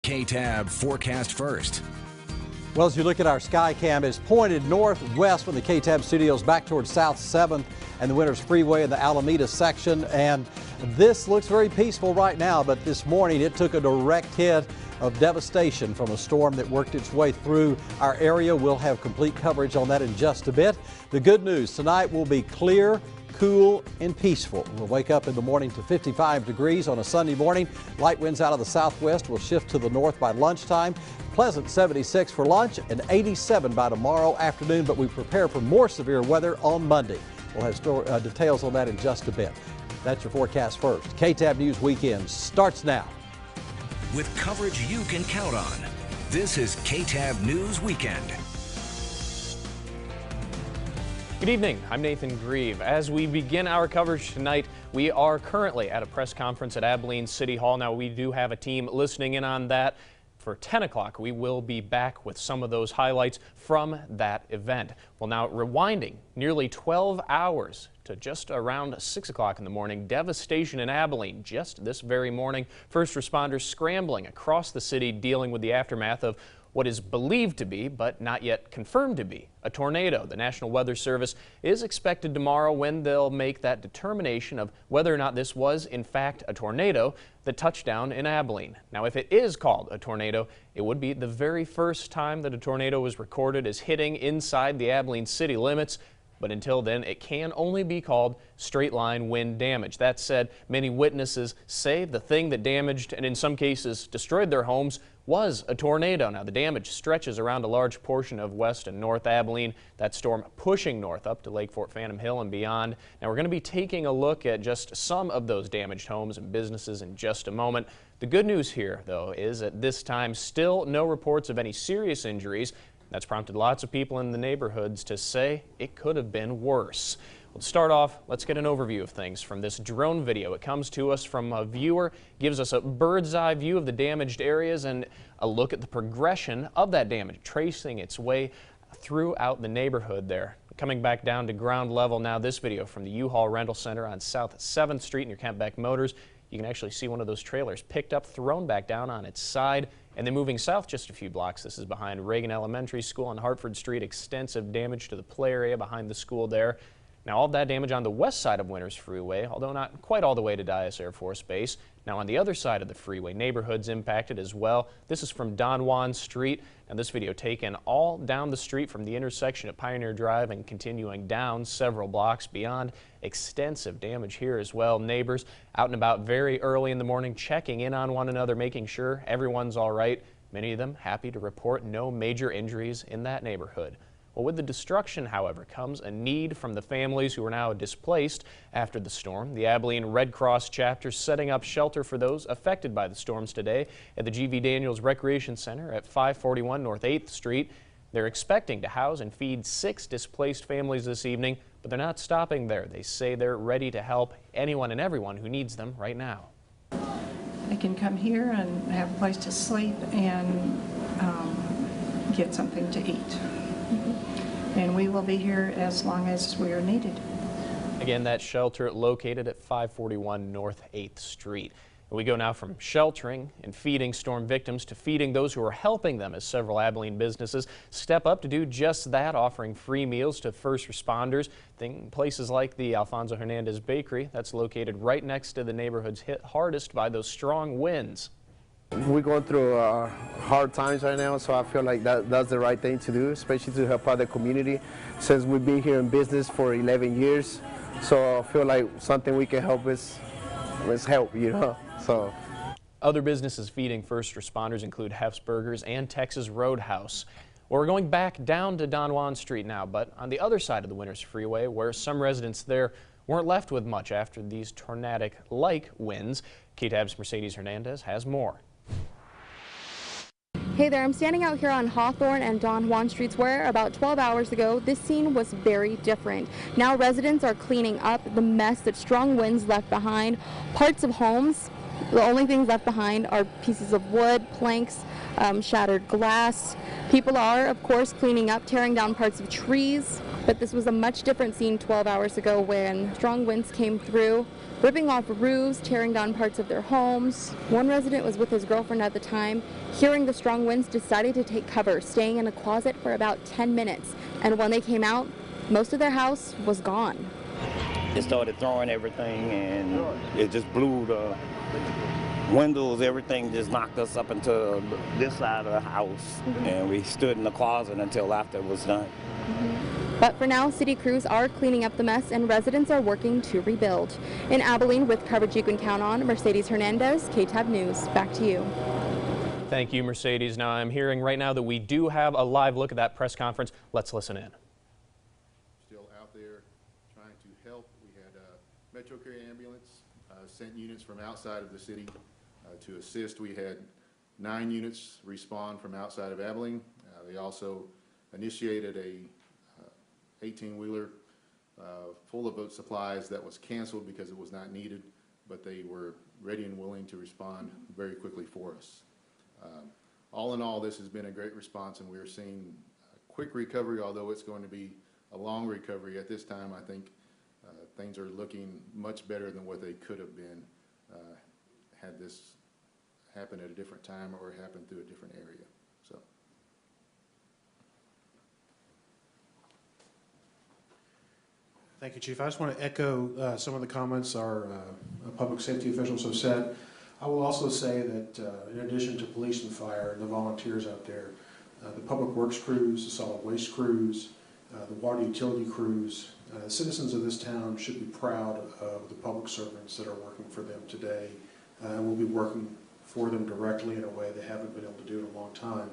KTAB Forecast First. Well, as you look at our Skycam, it's pointed northwest from the KTAB studios back towards South 7th and the Winters Freeway in the Alameda section. And this looks very peaceful right now, but this morning it took a direct hit of devastation from a storm that worked its way through our area. We'll have complete coverage on that in just a bit. The good news, tonight will be clear, cool and peaceful. We'll wake up in the morning to 55 degrees on a Sunday morning. Light winds out of the southwest will shift to the north by lunchtime. Pleasant 76 for lunch and 87 by tomorrow afternoon, but we prepare for more severe weather on Monday. We'll have details on that in just a bit. That's your forecast first. KTAB News Weekend starts now. With coverage you can count on, this is KTAB News Weekend. Good evening, I'm Nathan Grieve. As we begin our coverage tonight, we are currently at a press conference at Abilene City Hall. Now, we do have a team listening in on that. For 10 o'clock, we will be back with some of those highlights from that event. Well, now rewinding nearly 12 hours to just around 6 o'clock in the morning, devastation in Abilene just this very morning. First responders scrambling across the city dealing with the aftermath of what is believed to be, but not yet confirmed to be, a tornado. The National Weather Service is expected tomorrow when they'll make that determination of whether or not this was, in fact, a tornado that touched down in Abilene. Now, if it is called a tornado, it would be the very first time that a tornado was recorded as hitting inside the Abilene city limits. But until then, it can only be called straight line wind damage. That said, many witnesses say the thing that damaged and in some cases destroyed their homes was a tornado. Now, the damage stretches around a large portion of West and North Abilene. That storm pushing north up to Lake Fort Phantom Hill and beyond. Now, we're going to be taking a look at just some of those damaged homes and businesses in just a moment. The good news here, though, is at this time still no reports of any serious injuries. That's prompted lots of people in the neighborhoods to say it could have been worse. Well, to start off, let's get an overview of things from this drone video. It comes to us from a viewer, gives us a bird's eye view of the damaged areas and a look at the progression of that damage, tracing its way throughout the neighborhood there. Coming back down to ground level now, this video from the U-Haul Rental Center on South 7th Street near Campbeck Motors. You can actually see one of those trailers picked up, thrown back down on its side, and then moving south just a few blocks. This is behind Reagan Elementary School on Hartford Street. Extensive damage to the play area behind the school there. Now, all of that damage on the west side of Winters Freeway, although not quite all the way to Dyess Air Force Base. Now, on the other side of the freeway, neighborhoods impacted as well. This is from Don Juan Street. And this video taken all down the street from the intersection at Pioneer Drive and continuing down several blocks beyond. Extensive damage here as well. Neighbors out and about very early in the morning, checking in on one another, making sure everyone's all right. Many of them happy to report no major injuries in that neighborhood. Well, with the destruction, however, comes a need from the families who are now displaced after the storm. The Abilene Red Cross chapter setting up shelter for those affected by the storms today at the G.V. Daniels Recreation Center at 541 North 8th Street. They're expecting to house and feed 6 displaced families this evening, but they're not stopping there. They say they're ready to help anyone and everyone who needs them right now. They can come here and have a place to sleep and get something to eat. And we will be here as long as we are needed. Again, that shelter located at 541 North 8th Street. We go now from sheltering and feeding storm victims to feeding those who are helping them, as several Abilene businesses step up to do just that, offering free meals to first responders. Places like the Alfonso Hernandez Bakery, that's located right next to the neighborhoods hit hardest by those strong winds. We're going through hard times right now, so I feel like that's the right thing to do, especially to help out the community. Since we've been here in business for 11 years, so I feel like something we can help is help, you know. So other businesses feeding first responders include Hef's Burgers and Texas Roadhouse. Well, we're going back down to Don Juan Street now, but on the other side of the Winters Freeway, where some residents there weren't left with much after these tornadic-like winds. KTAB's Mercedes Hernandez has more. Hey there, I'm standing out here on Hawthorne and Don Juan Streets where about 12 hours ago this scene was very different. Now residents are cleaning up the mess that strong winds left behind. Parts of homes, the only things left behind are pieces of wood, planks, shattered glass. People are, of course, cleaning up, tearing down parts of trees. But this was a much different scene 12 hours ago when strong winds came through, ripping off roofs, tearing down parts of their homes. One resident was with his girlfriend at the time. Hearing the strong winds, decided to take cover, staying in a closet for about 10 minutes. And when they came out, most of their house was gone. It started throwing everything, and it just blew the windows, everything just knocked us up into this side of the house, and we stood in the closet until after it was done. But for now, city crews are cleaning up the mess and residents are working to rebuild. In Abilene, with coverage you can count on, Mercedes Hernandez, KTAB News. Back to you. Thank you, Mercedes. Now I'm hearing right now that we do have a live look at that press conference. Let's listen in. Still out there trying to help. We had a Metro Care ambulance sent units from outside of the city to assist. We had 9 units respond from outside of Abilene. They also initiated a 18-wheeler full of boat supplies that was canceled because it was not needed, but they were ready and willing to respond very quickly for us. All in all, this has been a great response, and we're seeing a quick recovery, although it's going to be a long recovery. At this time, I think things are looking much better than what they could have been had this happened at a different time or happened through a different area. So. Thank you, Chief. I just want to echo some of the comments our public safety officials have said. I will also say that in addition to police and fire and the volunteers out there, the public works crews, the solid waste crews, the water utility crews, citizens of this town should be proud of the public servants that are working for them today, and will be working for them directly in a way they haven't been able to do in a long time,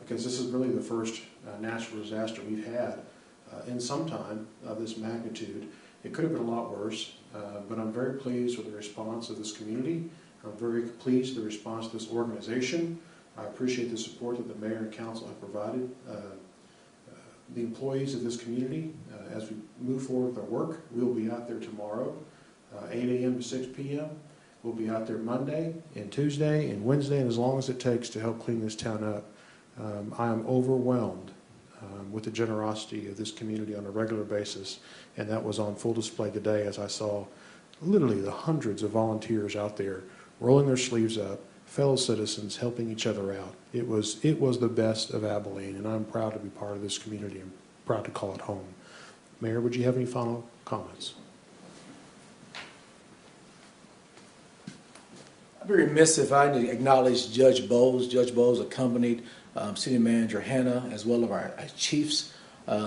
because this is really the first natural disaster we've had in some time of this magnitude. It could have been a lot worse, but I'm very pleased with the response of this community. I'm very pleased with the response to this organization. I appreciate the support that the mayor and council have provided the employees of this community as we move forward with our work. We'll be out there tomorrow, 8 a.m. to 6 p.m. We'll be out there Monday and Tuesday and Wednesday, and as long as it takes to help clean this town up. I am overwhelmed with the generosity of this community on a regular basis, and that was on full display today as I saw literally the hundreds of volunteers out there rolling their sleeves up, fellow citizens helping each other out. It was the best of Abilene, and I'm proud to be part of this community and proud to call it home. Mayor, would you have any final comments? I'd be remiss if I didn't acknowledge Judge Bowles. Judge Bowles accompanied City Manager Hannah as well as our chiefs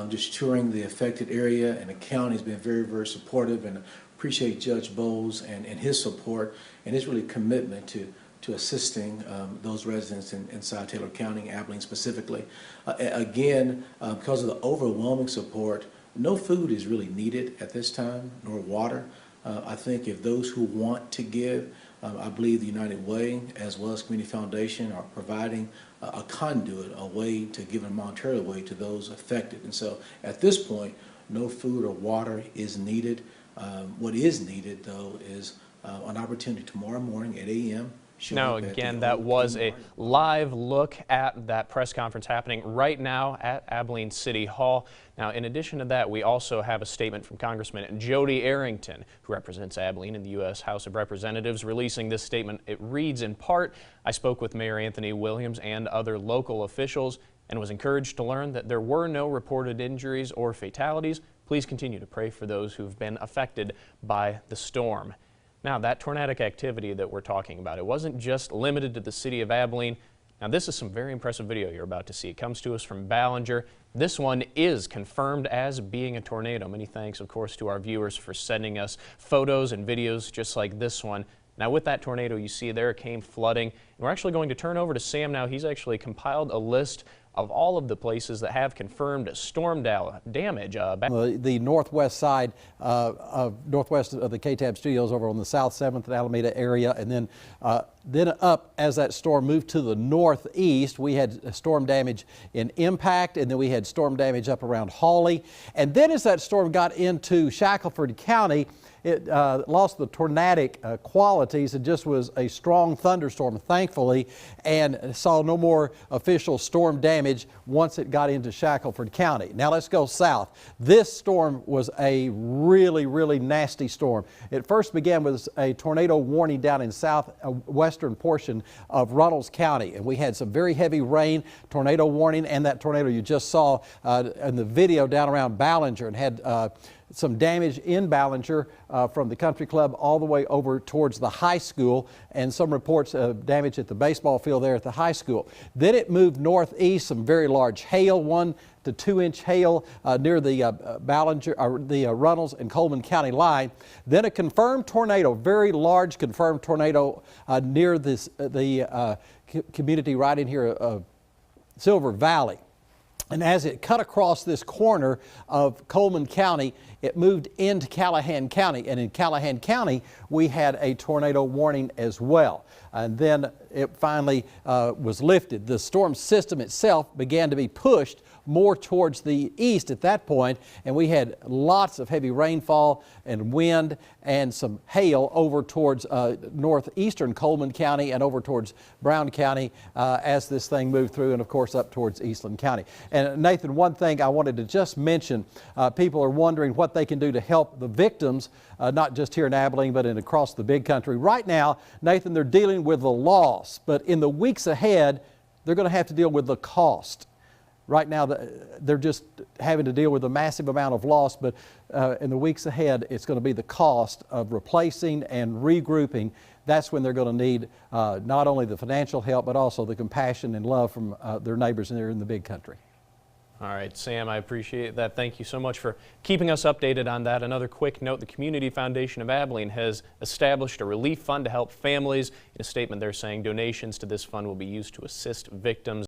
just touring the affected area, and the county's been very, very supportive, and appreciate Judge Bowles and his support and his really commitment to assisting those residents inside Taylor County, Abilene specifically. Again, because of the overwhelming support, no food is really needed at this time, nor water. I think if those who want to give, I believe the United Way as well as Community Foundation are providing a conduit, a way to give a monetary way to those affected. And so at this point, no food or water is needed. What is needed, though, is an opportunity tomorrow morning at 8 a.m. Now, again, that was a live look at that press conference happening right now at Abilene City Hall. Now, in addition to that, we also have a statement from Congressman Jody Arrington, who represents Abilene in the U.S. House of Representatives, releasing this statement. It reads in part, "I spoke with Mayor Anthony Williams and other local officials and was encouraged to learn that there were no reported injuries or fatalities. Please continue to pray for those who've been affected by the storm." Now, that tornadic activity that we're talking about, it wasn't just limited to the city of Abilene. Now, this is some very impressive video you're about to see. It comes to us from Ballinger. This one is confirmed as being a tornado. Many thanks, of course, to our viewers for sending us photos and videos just like this one. Now, with that tornado you see there, it came flooding. And we're actually going to turn over to Sam now. He's actually compiled a list of all of the places that have confirmed storm damage. The northwest side northwest of the KTAB studios over on the South 7th and Alameda area, and then up as that storm moved to the northeast, we had storm damage in Impact, and then we had storm damage up around Hawley. And then as that storm got into Shackelford County, it lost the tornadic qualities. It just was a strong thunderstorm, thankfully, and saw no more official storm damage once it got into Shackelford County. Now let's go south. This storm was a really, really nasty storm. It first began with a tornado warning down in southwestern portion of Runnels County, and we had some very heavy rain, tornado warning, and that tornado you just saw in the video down around Ballinger, and had some damage in Ballinger from the country club all the way over towards the high school, and some reports of damage at the baseball field there at the high school. Then it moved northeast, some very large hail, 1 to 2 inch hail near the Ballinger, the Runnels and Coleman County line. Then a confirmed tornado, very large confirmed tornado near the community right in here of Silver Valley. And as it cut across this corner of Coleman County, it moved into Callahan County. And in Callahan County, we had a tornado warning as well. And then it finally was lifted. The storm system itself began to be pushed more towards the east at that point, and we had lots of heavy rainfall and wind and some hail over towards northeastern Coleman County and over towards Brown County as this thing moved through, and of course up towards Eastland County. And Nathan, one thing I wanted to just mention, people are wondering what they can do to help the victims, not just here in Abilene, but across the big country. Right now, Nathan, they're dealing with the loss, but in the weeks ahead, they're going to have to deal with the cost. Right now, they're just having to deal with a massive amount of loss, but in the weeks ahead, it's going to be the cost of replacing and regrouping. That's when they're going to need not only the financial help, but also the compassion and love from their neighbors there in the big country. All right, Sam, I appreciate that. Thank you so much for keeping us updated on that. Another quick note, the Community Foundation of Abilene has established a relief fund to help families. In a statement, they're saying donations to this fund will be used to assist victims